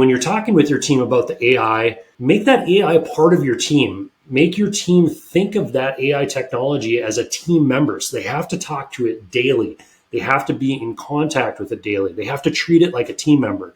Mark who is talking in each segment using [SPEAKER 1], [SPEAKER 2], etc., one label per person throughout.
[SPEAKER 1] When you're talking with your team about the AI, make that AI part of your team. Make your team think of that AI technology as a team member. So they have to talk to it daily. They have to be in contact with it daily. They have to treat it like a team member.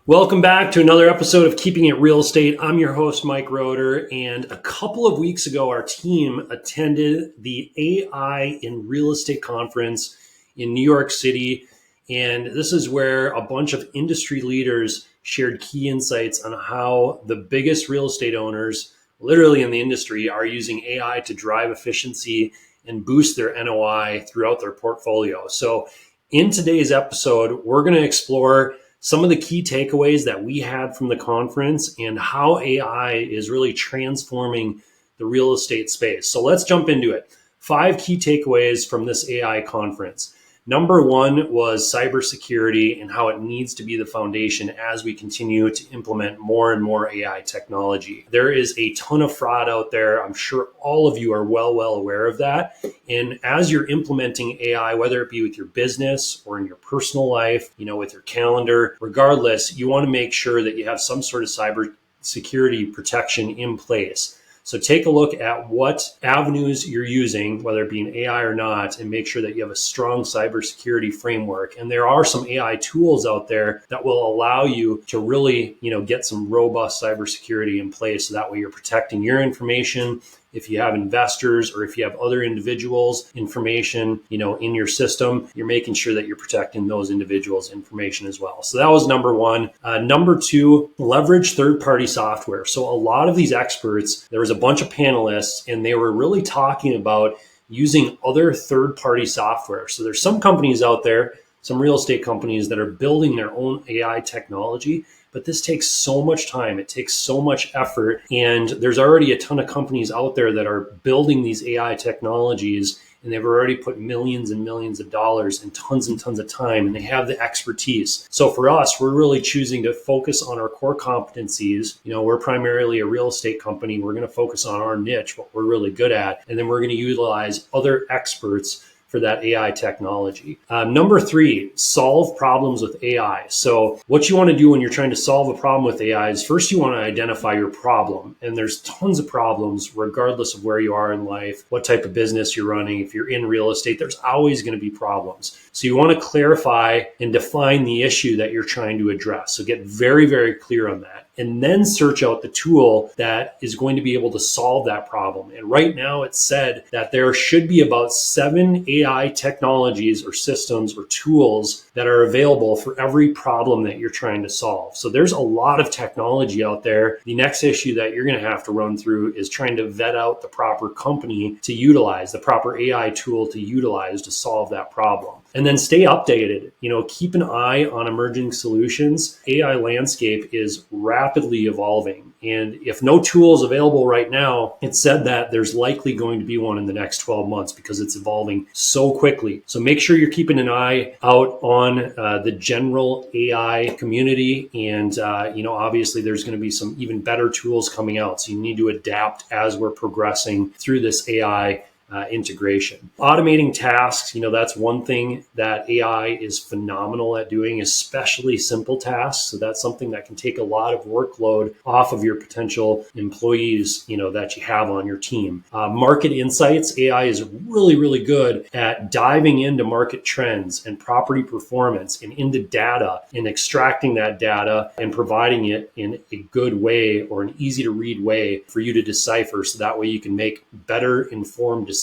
[SPEAKER 1] Welcome back to another episode of Keeping It Real Estate. I'm your host, Mike Roeder, and a couple of weeks ago, our team attended the AI in Real Estate Conference in New York City, and this is where a bunch of industry leaders shared key insights on how the biggest real estate owners, literally in the industry, are using AI to drive efficiency and boost their NOI throughout their portfolio. So in today's episode, we're going to explore some of the key takeaways that we had from the conference and how AI is really transforming the real estate space. So let's jump into it. 5 key takeaways from this AI conference. Number 1 was cybersecurity and how it needs to be the foundation as we continue to implement more and more AI technology. There is a ton of fraud out there. I'm sure all of you are well aware of that. And as you're implementing AI, whether it be with your business or in your personal life, with your calendar, regardless, you want to make sure that you have some sort of cybersecurity protection in place. So take a look at what avenues you're using, whether it be an AI or not, and make sure that you have a strong cybersecurity framework. And there are some AI tools out there that will allow you to really, get some robust cybersecurity in place. So that way you're protecting your information. If you have investors or if you have other individuals' information, in your system, you're making sure that you're protecting those individuals' information as well. So that was number 1. Number 2, leverage third-party software. So a lot of these experts, there was a bunch of panelists, and they were really talking about using other third-party software. So there's some companies out there, some real estate companies that are building their own AI technology. But this takes so much time. It takes so much effort. And there's already a ton of companies out there that are building these AI technologies, and they've already put millions and millions of dollars and tons of time, and they have the expertise. So for us, we're really choosing to focus on our core competencies. We're primarily a real estate company. We're going to focus on our niche, what we're really good at, and then we're going to utilize other experts for that AI technology. Number 3, solve problems with AI. So what you want to do when you're trying to solve a problem with AI is first you want to identify your problem. And there's tons of problems regardless of where you are in life, what type of business you're running. If you're in real estate, there's always going to be problems. So you want to clarify and define the issue that you're trying to address. So get very clear on that. And then search out the tool that is going to be able to solve that problem. And right now it's said that there should be about 7 AI technologies or systems or tools that are available for every problem that you're trying to solve. So there's a lot of technology out there. The next issue that you're going to have to run through is trying to vet out the proper company to utilize, the proper AI tool to utilize to solve that problem. And then stay updated. Keep an eye on emerging solutions. AI landscape is rapidly evolving. And if no tool is available right now, it's said that there's likely going to be one in the next 12 months because it's evolving so quickly. So make sure you're keeping an eye out on the general AI community. And, obviously there's going to be some even better tools coming out. So you need to adapt as we're progressing through this AI integration. Automating tasks, that's one thing that AI is phenomenal at doing, especially simple tasks. So that's something that can take a lot of workload off of your potential employees, that you have on your team. Market insights, AI is really good at diving into market trends and property performance and into data and extracting that data and providing it in a good way or an easy to read way for you to decipher. So that way you can make better informed decisions.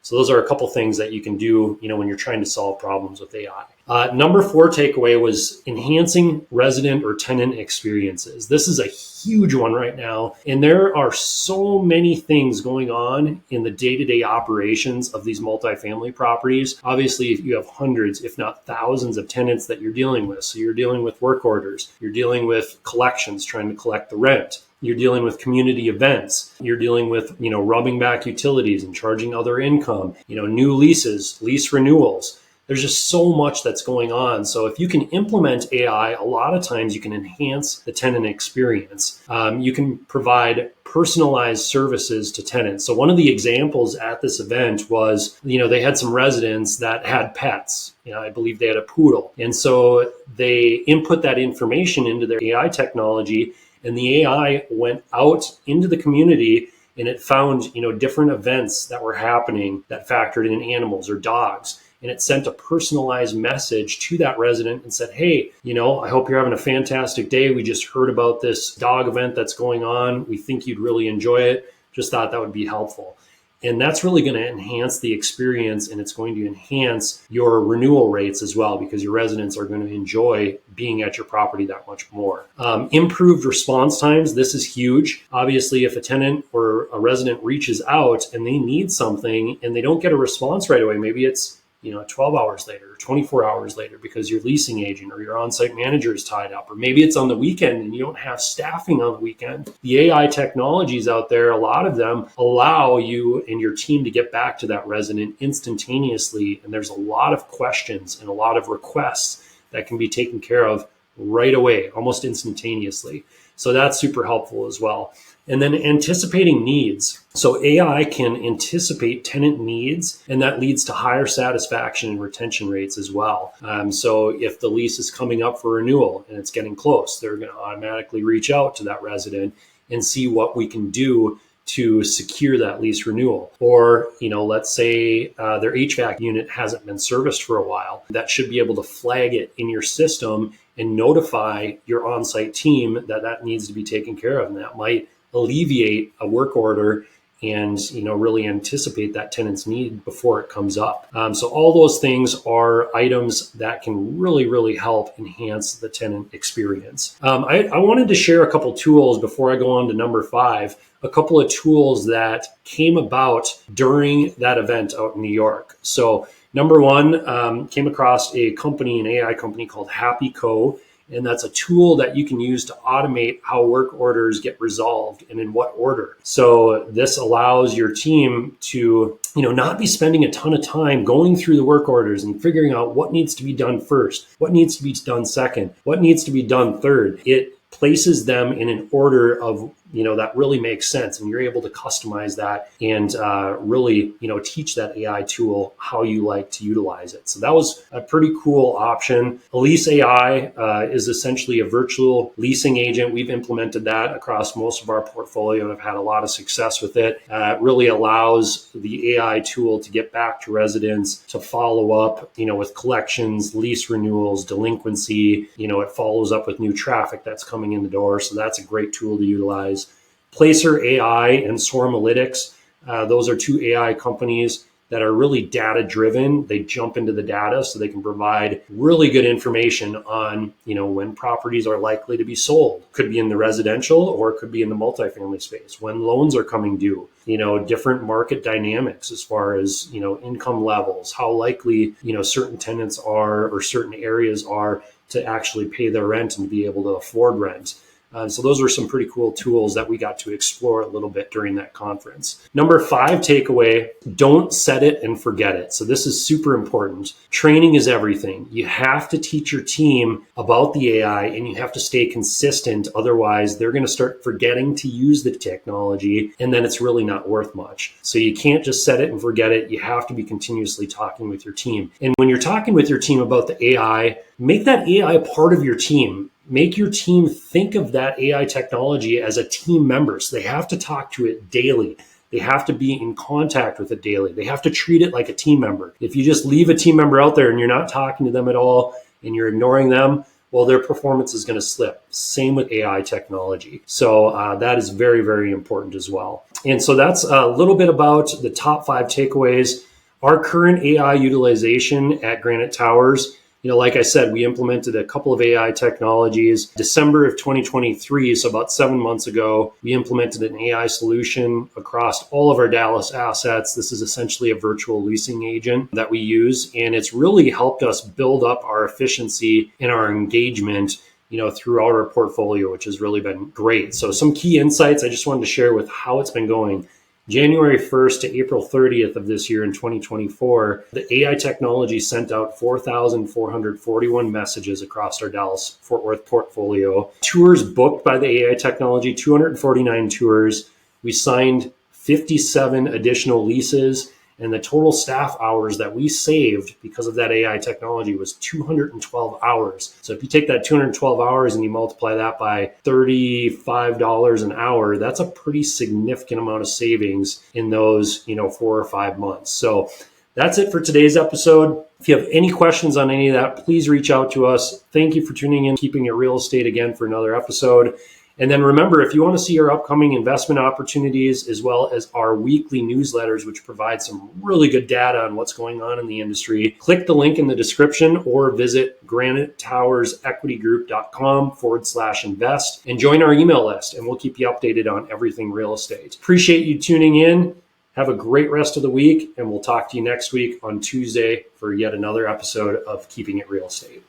[SPEAKER 1] So those are a couple things that you can do, when you're trying to solve problems with AI. Number 4 takeaway was enhancing resident or tenant experiences. This is a huge one right now. And there are so many things going on in the day-to-day operations of these multifamily properties. Obviously, if you have hundreds, if not thousands of tenants that you're dealing with. So you're dealing with work orders, you're dealing with collections, trying to collect the rent. You're dealing with community events. You're dealing with, rubbing back utilities and charging other income, new leases, lease renewals. There's just so much that's going on. So if you can implement AI, a lot of times you can enhance the tenant experience. You can provide personalized services to tenants. So one of the examples at this event was, they had some residents that had pets. I believe they had a poodle. And so they input that information into their AI technology, and the AI went out into the community and it found, different events that were happening that factored in animals or dogs. And it sent a personalized message to that resident and said, hey, I hope you're having a fantastic day. We just heard about this dog event that's going on. We think you'd really enjoy it. Just thought that would be helpful. And that's really going to enhance the experience, and it's going to enhance your renewal rates as well, because your residents are going to enjoy being at your property that much more. Improved response times. This is huge. Obviously, if a tenant or a resident reaches out and they need something and they don't get a response right away, maybe it's 12 hours later, or 24 hours later, because your leasing agent or your on-site manager is tied up, or maybe it's on the weekend and you don't have staffing on the weekend. The AI technologies out there, a lot of them allow you and your team to get back to that resident instantaneously. And there's a lot of questions and a lot of requests that can be taken care of right away, almost instantaneously. So that's super helpful as well. And then anticipating needs. So AI can anticipate tenant needs, and that leads to higher satisfaction and retention rates as well. So if the lease is coming up for renewal and it's getting close, they're going to automatically reach out to that resident and see what we can do to secure that lease renewal. Or, let's say their HVAC unit hasn't been serviced for a while. That should be able to flag it in your system and notify your on-site team that needs to be taken care of. And that might alleviate a work order and really anticipate that tenant's need before it comes up. So all those things are items that can really, really help enhance the tenant experience. I wanted to share a couple tools before I go on to number 5, a couple of tools that came about during that event out in New York. So number 1, came across an AI company called Happyco. And that's a tool that you can use to automate how work orders get resolved and in what order. So this allows your team to, not be spending a ton of time going through the work orders and figuring out what needs to be done first, what needs to be done second, what needs to be done third. It places them in an order of, that really makes sense. And you're able to customize that and really, teach that AI tool how you like to utilize it. So that was a pretty cool option. Elise AI is essentially a virtual leasing agent. We've implemented that across most of our portfolio and have had a lot of success with it. It really allows the AI tool to get back to residents, to follow up, with collections, lease renewals, delinquency. It follows up with new traffic that's coming in the door. So that's a great tool to utilize. Placer.ai and Swarmalytics. Those are 2 AI companies that are really data driven. They jump into the data so they can provide really good information on, when properties are likely to be sold. Could be in the residential or it could be in the multifamily space, when loans are coming due, different market dynamics as far as, income levels, how likely, certain tenants are or certain areas are to actually pay their rent and be able to afford rent. So those were some pretty cool tools that we got to explore a little bit during that conference. Number 5 takeaway, don't set it and forget it. So this is super important. Training is everything. You have to teach your team about the AI and you have to stay consistent. Otherwise, they're going to start forgetting to use the technology and then it's really not worth much. So you can't just set it and forget it. You have to be continuously talking with your team. And when you're talking with your team about the AI, make that AI a part of your team. Make your team think of that AI technology as a team member. So they have to talk to it daily. They have to be in contact with it daily. They have to treat it like a team member. If you just leave a team member out there and you're not talking to them at all and you're ignoring them, well, their performance is going to slip. Same with AI technology. So that is very, very important as well. And so that's a little bit about the top 5 takeaways. Our current AI utilization at Granite Towers, like I said, we implemented a couple of AI technologies. December of 2023, so about 7 months ago, we implemented an AI solution across all of our Dallas assets. This is essentially a virtual leasing agent that we use, and it's really helped us build up our efficiency and our engagement, throughout our portfolio, which has really been great. So some key insights I just wanted to share with how it's been going. January 1st to April 30th of this year in 2024, the AI technology sent out 4,441 messages across our Dallas-Fort Worth portfolio. Tours booked by the AI technology, 249 tours. We signed 57 additional leases, and the total staff hours that we saved because of that AI technology was 212 hours. So if you take that 212 hours and you multiply that by $35 an hour, that's a pretty significant amount of savings in those, 4 or 5 months. So that's it for today's episode. If you have any questions on any of that, please reach out to us. Thank you for tuning in, Keeping It Real Estate again for another episode. And then remember, if you want to see our upcoming investment opportunities, as well as our weekly newsletters, which provide some really good data on what's going on in the industry, click the link in the description or visit granitetowersequitygroup.com/invest and join our email list, and we'll keep you updated on everything real estate. Appreciate you tuning in. Have a great rest of the week, and we'll talk to you next week on Tuesday for yet another episode of Keeping It Real Estate.